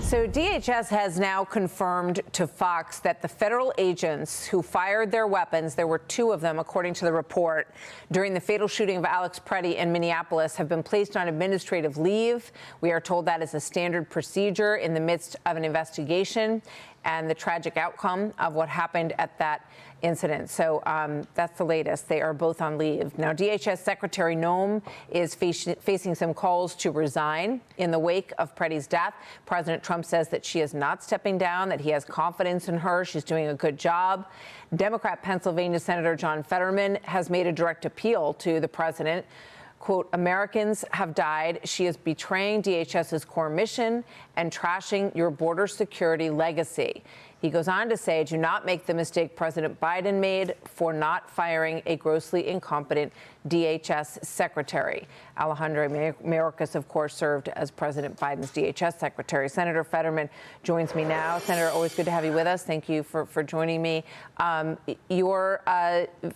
So DHS has now confirmed to Fox that the federal agents who fired their weapons, there were two of them, according to the report, during the fatal shooting of Alex Preddy in Minneapolis, have been placed on administrative leave. We are told that is a standard procedure in the midst of an investigation and the tragic outcome of what happened at that incident. So that's the latest. They are both on leave. Now, DHS Secretary Noem is facing some calls to resign in the wake of Preddy's death. President Trump says that she is not stepping down, that he has confidence in her. She's doing a good job. Democrat Pennsylvania Senator John Fetterman has made a direct appeal to the president. Quote, Americans have died. She is betraying DHS's core mission and trashing your border security legacy. He goes on to say, do not make the mistake President Biden made for not firing a grossly incompetent DHS secretary. Alejandro Mayorkas, of course, served as President Biden's DHS secretary. Senator Fetterman joins me now. Senator, always good to have you with us. Thank you for joining me. Your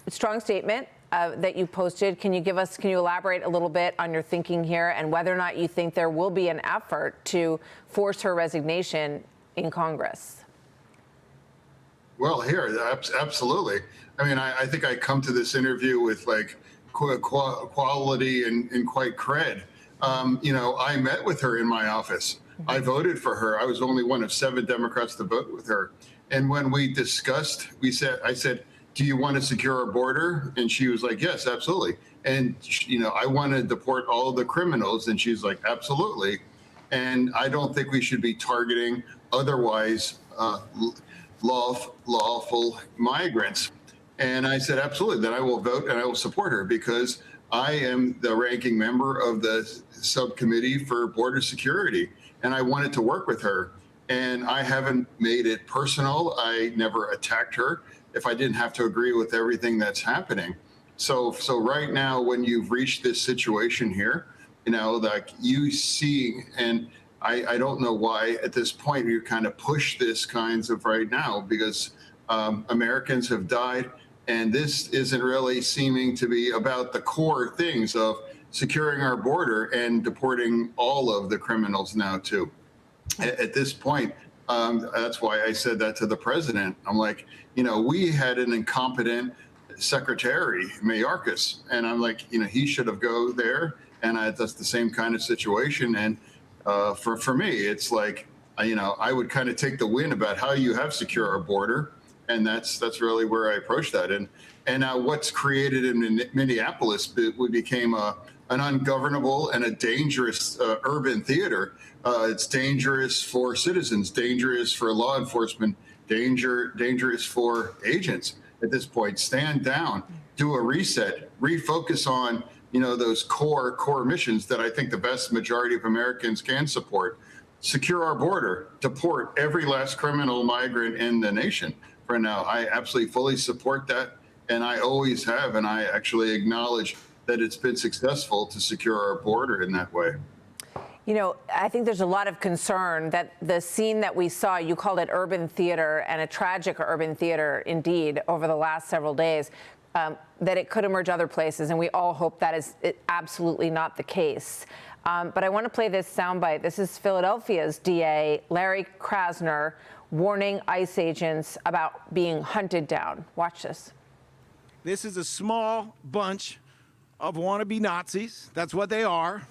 strong statement that you posted, can you elaborate a little bit on your thinking here and whether or not you think there will be an effort to force her resignation in Congress? Well, here, absolutely. I mean, I think I come to this interview with like quality and quite cred. I met with her in my office. I voted for her. I was only one of 7 Democrats to vote with her. And when we discussed, I said, do you want to secure our border? And she was like, yes, absolutely. And, I want to deport all of the criminals. And she's like, absolutely. And I don't think we should be targeting otherwise lawful migrants. And I said, absolutely, then I will vote and I will support her because I am the ranking member of the subcommittee for border security. And I wanted to work with her. And I haven't made it personal. I never attacked her if I didn't have to agree with everything that's happening. So right now, when you've reached this situation here, like you see, and I don't know why at this point you kind of push this kinds of right now because Americans have died. And this isn't really seeming to be about the core things of securing our border and deporting all of the criminals now, too. At this point, that's why I said that to the president. I'm like, we had an incompetent secretary, Mayorkas, and I'm like, he should have go there. And that's the same kind of situation. And for me, it's like, I would kind of take the win about how you have secure our border. And that's really where I approach that. And now what's created in Minneapolis became an ungovernable and a dangerous urban theater. It's dangerous for citizens, dangerous for law enforcement, dangerous for agents at this point. Stand down, do a reset, refocus on those core missions that I think the vast majority of Americans can support. Secure our border, deport every last criminal migrant in the nation. For now, I absolutely fully support that, and I always have, and I actually acknowledge that it's been successful to secure our border in that way. I think there's a lot of concern that the scene that we saw, you called it urban theater, and a tragic urban theater indeed over the last several days, that it could emerge other places, and we all hope that is absolutely not the case. But I want to play this soundbite. This is Philadelphia's DA, Larry Krasner, warning ICE agents about being hunted down. Watch this. This is a small bunch of wannabe Nazis. That's what they are.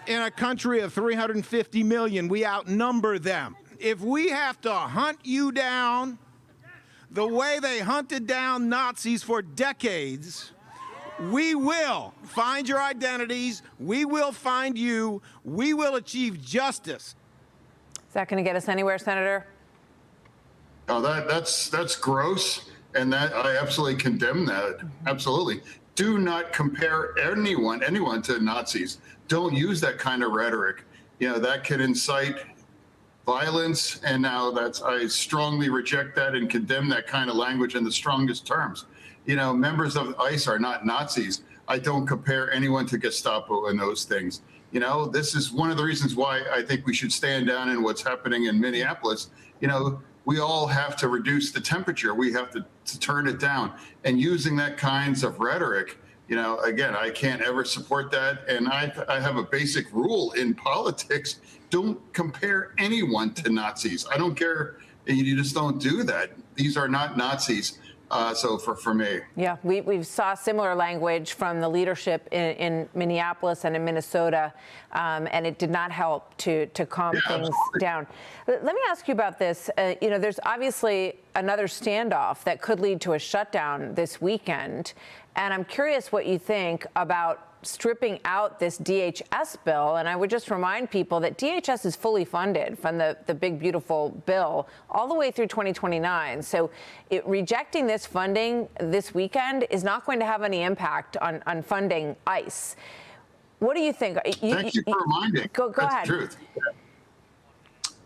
In a country of 350 million, we outnumber them. If we have to hunt you down the way they hunted down Nazis for decades, we will find your identities. We will find you. We will achieve justice. Is that going to get us anywhere, Senator? Oh, that's gross, and that I absolutely condemn that. Absolutely. Do not compare anyone to Nazis. Don't use that kind of rhetoric. That could incite violence, and now I strongly reject that and condemn that kind of language in the strongest terms. Members of ICE are not Nazis. I don't compare anyone to Gestapo and those things. This is one of the reasons why I think we should stand down in what's happening in Minneapolis. We all have to reduce the temperature. We have to turn it down. And using that kinds of rhetoric, again, I can't ever support that. And I have a basic rule in politics: don't compare anyone to Nazis. I don't care. You just don't do that. These are not Nazis. So for me. Yeah, we saw similar language from the leadership in Minneapolis and in Minnesota, and it did not help to calm things down. Let me ask you about this. There's obviously another standoff that could lead to a shutdown this weekend, and I'm curious what you think about stripping out this DHS bill. And I would just remind people that DHS is fully funded from the big, beautiful bill all the way through 2029. So rejecting this funding this weekend is not going to have any impact on funding ICE. What do you think? Thank you for reminding. Go That's ahead. The truth.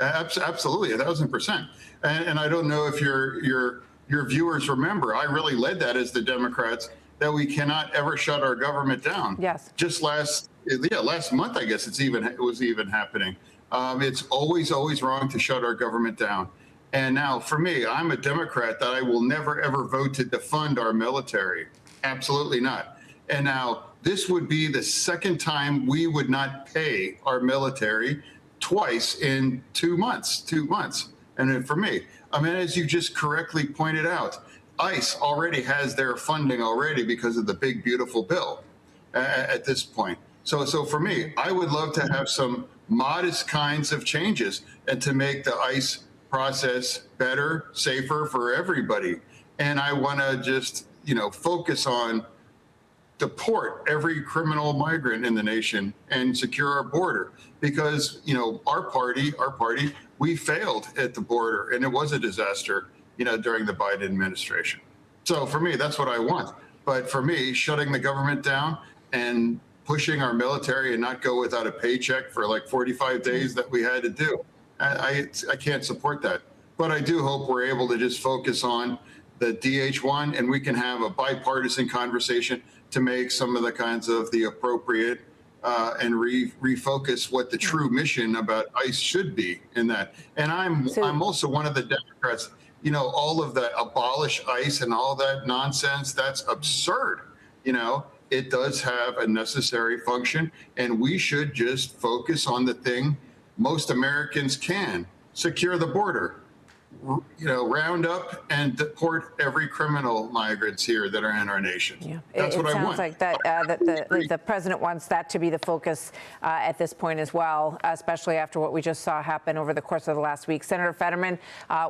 Absolutely, 1,000%. And I don't know if your viewers remember, I really led that as the Democrats, that we cannot ever shut our government down. Yes. Just last month, I guess it was even happening. It's always wrong to shut our government down. And now, for me, I'm a Democrat that I will never ever vote to defund our military. Absolutely not. And now, this would be the second time we would not pay our military twice in 2 months. 2 months. And for me, as you just correctly pointed out, ICE already has their funding already because of the big, beautiful bill at this point. So for me, I would love to have some modest kinds of changes and to make the ICE process better, safer for everybody. And I want to just, focus on deport every criminal migrant in the nation and secure our border, because, our party, we failed at the border, and it was a disaster during the Biden administration. So for me, that's what I want. But for me, shutting the government down and pushing our military and not go without a paycheck for like 45 days that we had to do, I can't support that. But I do hope we're able to just focus on the DH1, and we can have a bipartisan conversation to make some of the kinds of the appropriate and refocus what the true mission about ICE should be in that. And I'm also one of the Democrats. All of the abolish ICE and all that nonsense, that's absurd. It does have a necessary function, and we should just focus on the thing most Americans can: secure the border, round up and deport every criminal migrants here that are in our nation. Yeah. That's what I want. It sounds like that the president wants that to be the focus at this point as well, especially after what we just saw happen over the course of the last week. Senator Fetterman,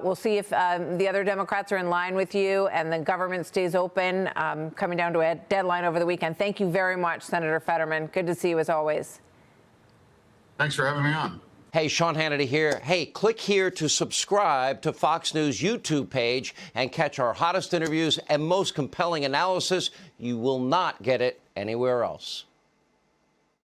we'll see if the other Democrats are in line with you and the government stays open, coming down to a deadline over the weekend. Thank you very much, Senator Fetterman. Good to see you as always. Thanks for having me on. Hey, Sean Hannity here. Hey, click here to subscribe to Fox News YouTube page and catch our hottest interviews and most compelling analysis. You will not get it anywhere else.